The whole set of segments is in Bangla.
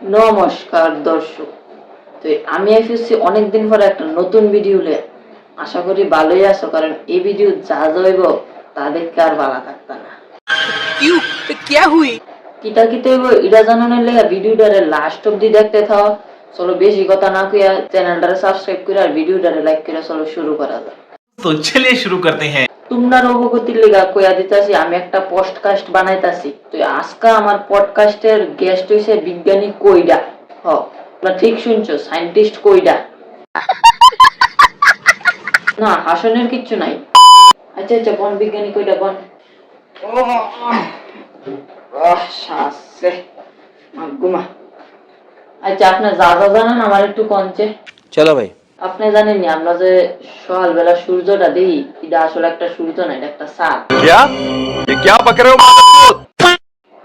নমস্কার দর্শক, তো আমি এসেছি অনেকদিন পরে একটা নতুন ভিডিও নিয়ে। আশা করি ভালোই আছো, কারণ এই ভিডিও যা যাইব তা দেখতে আর ভালো থাকতা না। কিতা কিতা হইব এটা জানানোর লেগে ভিডিওটারে লাস্ট অব্দি দেখতে থাও। চলো বেশি কথা না কইয়া চ্যানেলটারে সাবস্ক্রাইব করে আর ভিডিওটারে লাইক করে চলো শুরু করা যাক। तो चलिए शुरू करते हैं। তোমরা অবগতির লেগা কইয়া দিতাছি, আমি একটা পডকাস্ট বানাইতাছি। তো আজকে আমার পডকাস্টের গেস্ট হইছে বিজ্ঞানী কইডা। তোমরা ঠিক শুনছো, সায়েন্টিস্ট কইডা। না, হাসনের কিচ্ছু নাই। আচ্ছা আচ্ছা, বন বিজ্ঞানী কইডা বন। শ্বাসে ঘুমা। আচ্ছা, আপনি যা যা জানেন আমার একটু কনচে। চলো ভাই। আপনি জানেন নি আমরা যে সকালবেলা সূর্যটা দেখি, এটা আসলে একটা সূর্য না, এটা একটা চাঁদ। क्या बक रहे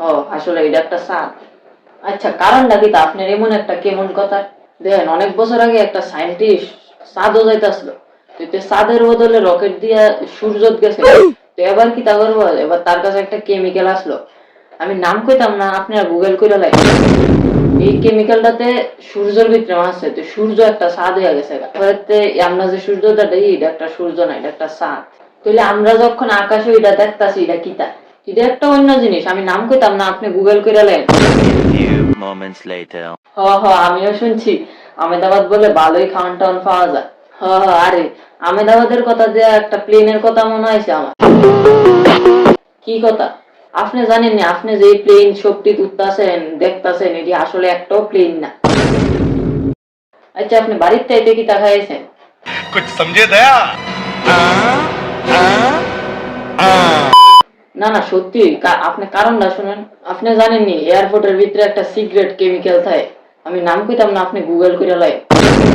हो? আসলে এটা একটা চাঁদ। আচ্ছা, কারণটা কি তা আপনার এমন একটা কেমন কথা দেখেন, অনেক বছর আগে একটা সায়েন্টিস্ট চাঁদও যাইতেছিল, তো চাঁদের বদলে রকেট দিয়ে সূর্য গেছে। তো এবার কি তা করবো, এবার তার কাছে একটা কেমিক্যাল আসলো, আমি নাম কইতাম না, আপনারা গুগল করে লাগবে। এই কেমিক্যালটাতে সূর্যের ভিতরে আছে, তো সূর্য একটা চাঁদ হয়ে গেছে। আমরা যে সূর্যটা দেখি এটা একটা সূর্য না, এটা একটা চাঁদ। তাহলে আমরা যখন আকাশে এটা দেখতাছি, এটা কিতা, এটা একটা অন্য জিনিস, আমি নাম কইতাম না, আপনি গুগল করে লেন। আমিও শুনছি আমেদাবাদ বলে ভালোই খাওয়ান টাউন পাওয়া যায়। আরে আমেদাবাদের কথা যে একটা প্লেনের কথা মনে হয়েছে আমার। কি কথা? আপনি জানেন না, আপনি যে প্লেন শক্তি তুলতাছেন দেখতাছেন, এটি আসলে একটাও প্লেন না। আচ্ছা, আপনি বাড়ির চাইতে কি তা খাইছেন? कुछ समझे दया? না না, সত্যি আপনি কারণটা শুনেন। আপনি জানেন নি এয়ারপোর্টের ভিতরে একটা সিক্রেট কেমিক্যাল থাকে, আমি নাম কইতাম না, আপনি গুগল করে লাই।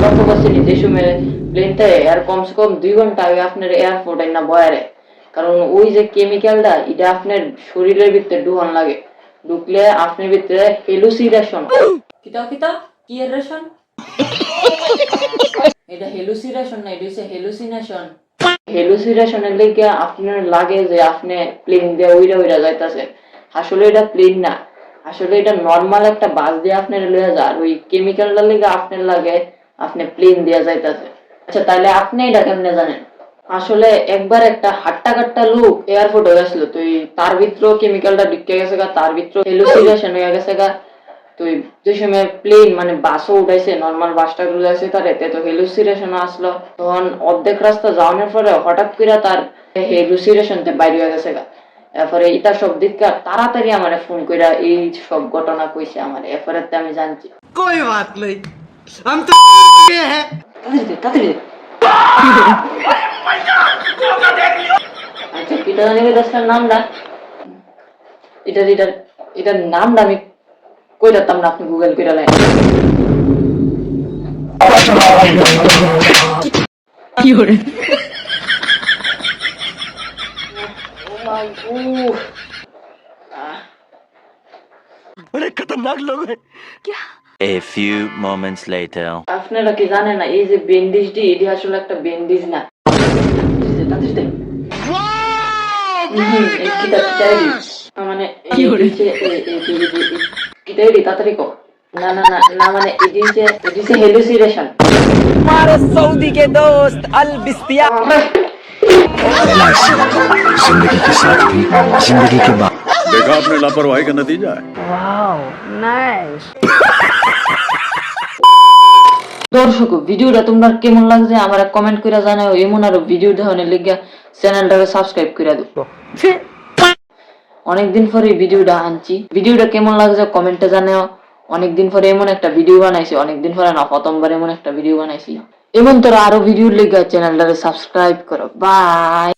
লক্ষ্য করছেন যে সময় প্লেন থাকে আর কমসে কম 2 ঘন্টা আগে আপনার এয়ারপোর্টে না বয়ারে, কারণ ওই যে কেমিক্যালটা এটা আপনার শরীরের ভিতরে ঢুকান লাগে, ঢুকলে আপনার ভিতরে হেলুসিনেশন। কিতা কিতা কি রেশন? এটা হেলুসিনেশন না, এটা হচ্ছে হেলুসিনেশন। হেলুসিনেশনের লেগে আপনার লাগে যে আপনি প্লেন দিয়ে উইরা উইরা যাইতাছে, আসলে এটা প্লেন না, আসলে এটা নরমাল একটা বাস দিয়ে আপনার লয়ে যায়, ওই কেমিক্যালটার লেগে আপনার লাগে আপনি প্লেন দিয়ে যাইতাছে। আচ্ছা, তাহলে আপনি এটা কেমনে জানেন? আসলে একবার একটা হাট্টা কাট্টা লোক এয়ারপোর্টে গেছিল, তো তার ভিতরেও কেমিক্যালটা ঢুকে গেছে গা, তার ভিতরে হেলুসিনেশন হয়ে গেছে গা। তো যে সময় প্লেন মানে বাসও উঠাইছে, নর্মাল বাসটা উঠাইছে, তার এতে তো হেলুসিনেশন আসলো। তখন অর্ধেক রাস্তা যাওয়ানোর পরে হঠাৎ করে তার হেলুসিনেশনতে বাইরে হয়ে গেছে গা। এরপরে ইটা সব দিক তাড়াতাড়ি আমার ফোন কইরা এই সব ঘটনা কইছে আমার, এরপরে আমি জানছি। कोई बात नहीं, हम तो हैं। তাড়াতাড়ি আচ্ছা, পিতা জানি দাসটার নামটা, এটার নামটা আমি কই রাখতাম না, আপনি গুগল করে লেন। কি হরে बड़े खतरनाक लोग हैं। क्या? A few moments later. আপনারা কি জানেন না, এই যে বেন্ডিজটি এটি আসলে একটা বেন্ডিজ না। মানে তাড়াতাড়ি কো। না না না না, মানে এটি হচ্ছে হেলুসিনেশন। हमारे सऊदी के दोस्त अल बिस्तिया। जिंदगी के साथ भी जिंदगी के बाद देखा आपने लापरवाही का नतीजा है। দর্শক, ভিডিওটা তোমরা কেমন লাগছে আমার কমেন্ট করে জানাও। এমন আরো ভিডিও দেখানোর লেগে চ্যানেলটাকে সাবস্ক্রাইব করে দাও। অনেকদিন পরে ভিডিওটা আনছি, ভিডিওটা কেমন লাগছে কমেন্টে জানাও। অনেকদিন পরে এমন একটা ভিডিও বানাইছি, অনেকদিন পরে না, প্রথমবার এমন একটা ভিডিও বানাইছি। এমন তোরা আরো ভিডিওর লেগে চ্যানেলটাকে সাবস্ক্রাইব করো। বাই।